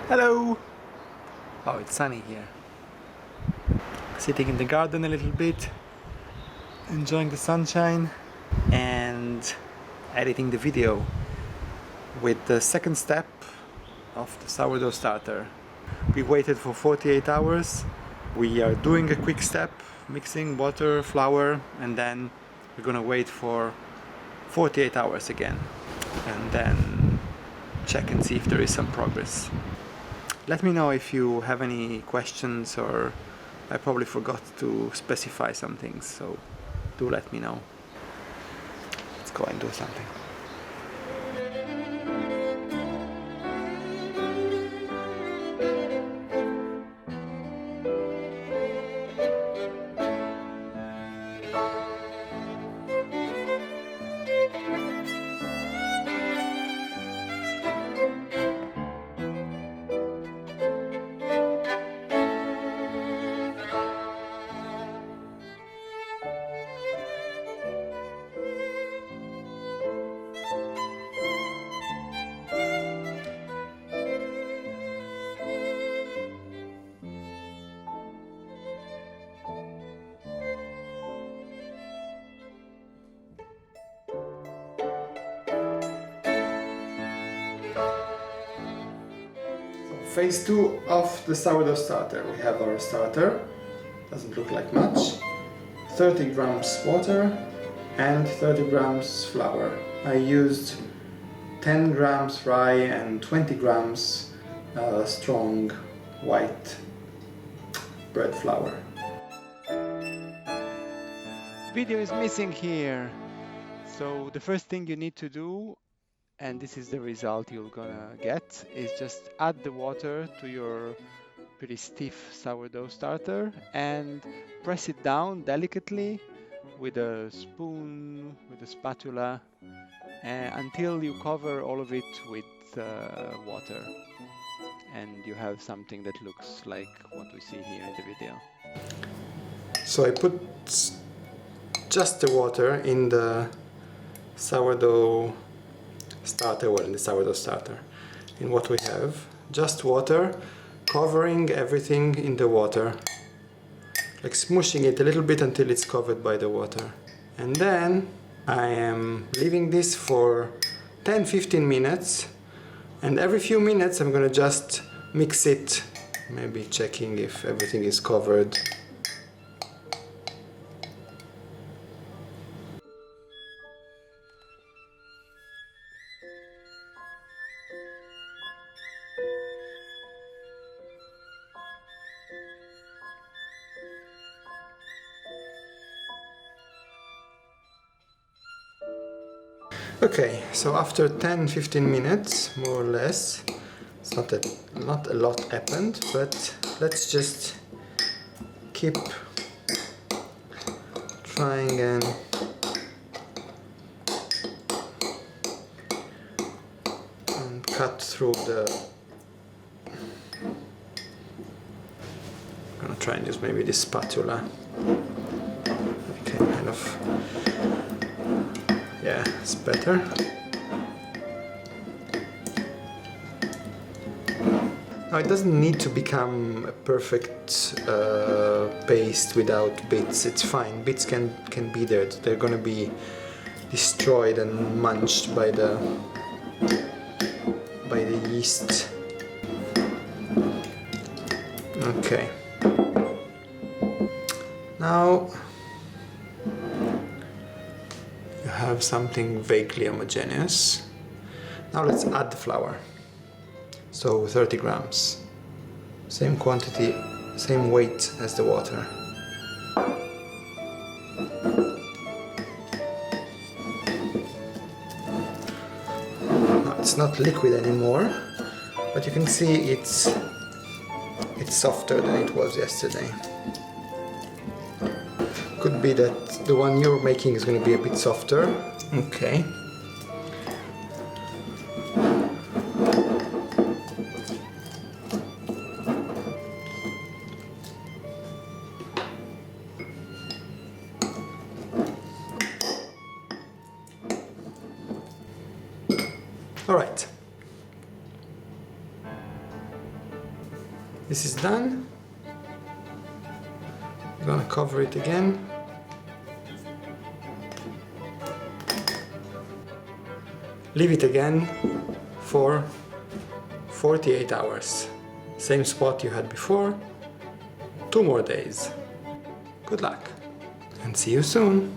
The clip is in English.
Hello! Oh, it's sunny here. Sitting in the garden a little bit, enjoying the sunshine and editing the video with the second step of the sourdough starter. We waited for 48 hours. We are doing a quick step, mixing water, flour, and then we're gonna wait for 48 hours again and then check and see if there is some progress. Let me know if you have any questions, or I probably forgot to specify some things, so do let me know. Let's go and do something. Phase 2 of the sourdough starter. We have our starter, doesn't look like much, 30 grams water and 30 grams flour. I used 10 grams rye and 20 grams strong white bread flour. Video is missing here, so the first thing you need to do, and this is the result you're gonna get, is just add the water to your pretty stiff sourdough starter and press it down delicately with a spoon, with a spatula, until you cover all of it with water, and you have something that looks like what we see here in the video. So I put just the water in the sourdough starter, well, in the sourdough starter. In what we have, just water, covering everything in the water, like smushing it a little bit until it's covered by the water. And then I am leaving this for 10-15 minutes, and every few minutes I'm gonna just mix it, maybe checking if everything is covered. Okay, so after 10-15 minutes, more or less, it's not a lot happened, but let's just keep trying and cut through the... I'm gonna try and use maybe this spatula. Okay, kind of... yeah, it's better. Now it doesn't need to become a perfect paste without bits. It's fine. Bits can be there. They're gonna be destroyed and munched by the yeast. Okay. Now have something vaguely homogeneous. Now let's add the flour. So 30 grams. Same quantity, same weight as the water. Now it's not liquid anymore, but you can see it's softer than it was yesterday. Could be that the one you're making is going to be a bit softer. Okay. All right. This is done. I'm gonna cover it again. Leave it again for 48 hours. Same spot you had before. 2 more days. Good luck and see you soon.